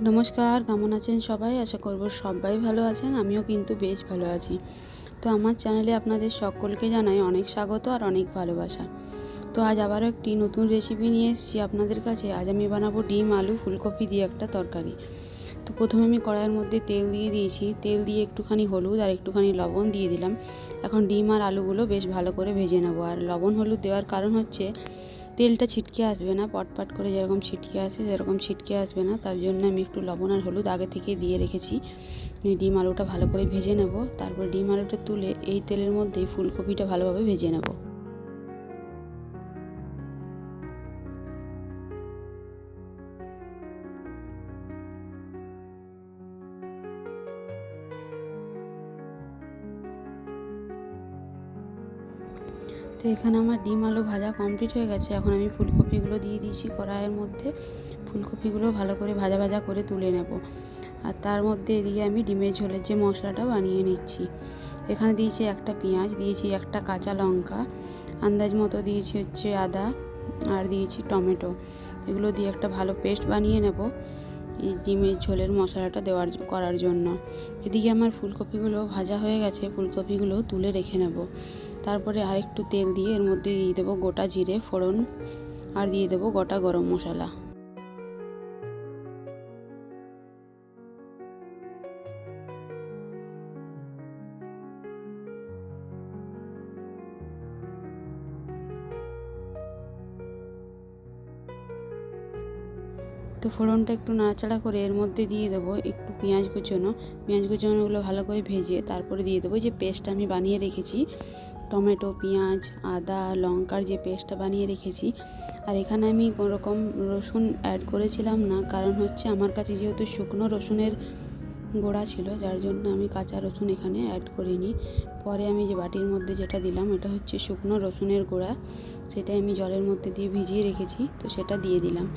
নমস্কার, কেমন আছেন সবাই? আশা করব সবাই ভালো আছেন। আমিও কিন্তু বেশ ভালো আছি। তো আমার চ্যানেলে আপনাদের সকলকে জানাই অনেক স্বাগত আর অনেক ভালোবাসা। তো আজ আবারও একটি নতুন রেসিপি নিয়ে এসেছি আপনাদের কাছে। আজ আমি বানাবো ডিম, আলু, ফুলকপি দিয়ে একটা তরকারি। তো প্রথমে আমি কড়াইয়ের মধ্যে তেল দিয়ে দিয়েছি। তেল দিয়ে একটুখানি হলুদ আর একটুখানি লবণ দিয়ে দিলাম। এখন ডিম আর আলুগুলো বেশ ভালো করে ভেজে নেবো। আর লবণ হলুদ দেওয়ার কারণ হচ্ছে তেলটা ছিটকে আসবে না, পটপট করে যেরকম ছিটকে আসে সেরকম ছিটকে আসবে না, তার জন্য আমি একটু লবণ আর হলুদ আগে থেকে দিয়ে রেখেছি। ডিম আলুটা ভালো করে ভেজে নেব। তারপর ডিম আলুটা তুলে এই তেলের মধ্যেই ফুলকপিটা ভালোভাবে ভেজে নেব। তো এখানে আমার ডিম আলু ভাজা কমপ্লিট হয়ে গেছে। এখন আমি ফুলকপিগুলো দিয়ে দিয়েছি কড়াইয়ের মধ্যে। ফুলকপিগুলো ভালো করে ভাজা ভাজা করে তুলে নেব। আর তার মধ্যে এদিকে আমি ডিমের ঝোলের যে মশলাটা বানিয়ে নিচ্ছি। এখানে দিয়েছি একটা পেঁয়াজ, দিয়েছি একটা কাঁচা লঙ্কা, আন্দাজ মতো দিয়েছি হচ্ছে আদা, আর দিয়েছি টমেটো। এগুলো দিয়ে একটা ভালো পেস্ট বানিয়ে নেব এই ডিমের ঝোলের মশলাটা করার জন্য। এদিকে আমার ফুলকপিগুলো ভাজা হয়ে গেছে, ফুলকপিগুলো তুলে রেখে নেব। তারপরে আরেকটু তেল দিয়ে এর মধ্যে দিয়ে দেবো গোটা জিরে ফোড়ন, আর দিয়ে দেবো গোটা গরম মশলা। তো ফোড়নটা একটু নাড়াচাড়া করে এর মধ্যে দিয়ে দেবো একটু পেঁয়াজ কুচোনোগুলো ভালো করে ভেজে তারপরে দিয়ে দেবো যে পেস্টটা আমি বানিয়ে রেখেছি, টমেটো, পেঁয়াজ, আদা, লঙ্কার যে পেস্টটা বানিয়ে রেখেছি। আর এখানে আমি কোনো রকম রসুন অ্যাড করেছিলাম না, কারণ হচ্ছে আমার কাছে যেহেতু শুকনো রসুনের গোড়া ছিল, যার জন্য আমি কাঁচা রসুন এখানে অ্যাড করিনি। পরে আমি যে বাটির মধ্যে যেটা দিলাম এটা হচ্ছে শুকনো রসুনের গোড়া, সেটা আমি জলের মধ্যে দিয়ে ভিজিয়ে রেখেছি, তো সেটা দিয়ে দিলাম।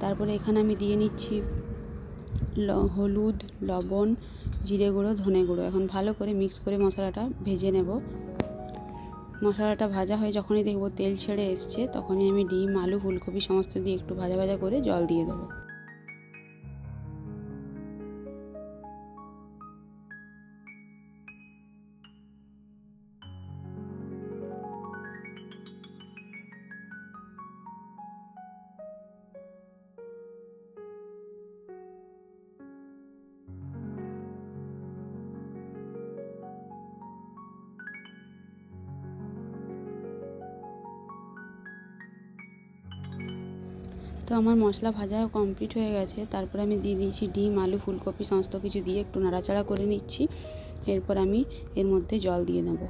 তারপরে এখানে আমি দিয়ে নিচ্ছি হলুদ, লবণ, জিরে গুঁড়ো, ধনে গুঁড়ো। এখন ভালো করে মিক্স করে মশলাটা ভেজে নেব। মশলাটা ভাজা হয়ে যখনই দেখব তেল ছেড়ে এসছে, তখনই আমি ডিম, আলু, ফুলকপি সমস্ত দিয়ে একটু ভাজা ভাজা করে জল দিয়ে দেবো। তো আমার মশলা ভাজা কমপ্লিট হয়ে গেছে। তারপরে আমি দিয়ে দিয়েছি ডিম, আলু, ফুলকপি সমস্ত কিছু দিয়ে একটু নাড়াচাড়া করে নিচ্ছি। এরপর আমি এর মধ্যে জল দিয়ে নেব।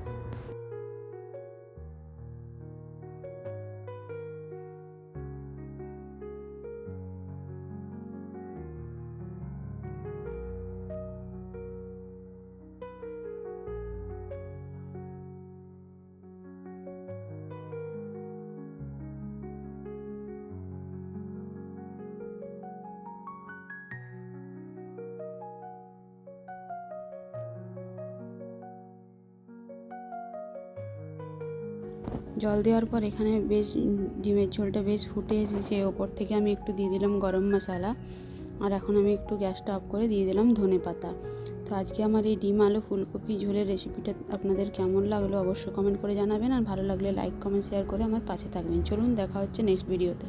জল দেওয়ার পর এখানে বেশ ডিমের ঝোলটা বেশ ফুটে এসেছে। ওপর থেকে আমি একটু দিয়ে দিলাম গরম মশলা, আর এখন আমি একটু গ্যাসটা অফ করে দিয়ে দিলাম ধনেপাতা। তো আজকে আমার এই ডিম, আলু, ফুলকপি ঝোলের রেসিপিটা আপনাদের কেমন লাগলো অবশ্যই কমেন্ট করে জানাবেন। আর ভালো লাগলে লাইক, কমেন্ট, শেয়ার করে আমার পাশে থাকবেন। চলুন দেখা হচ্ছে নেক্সট ভিডিওতে।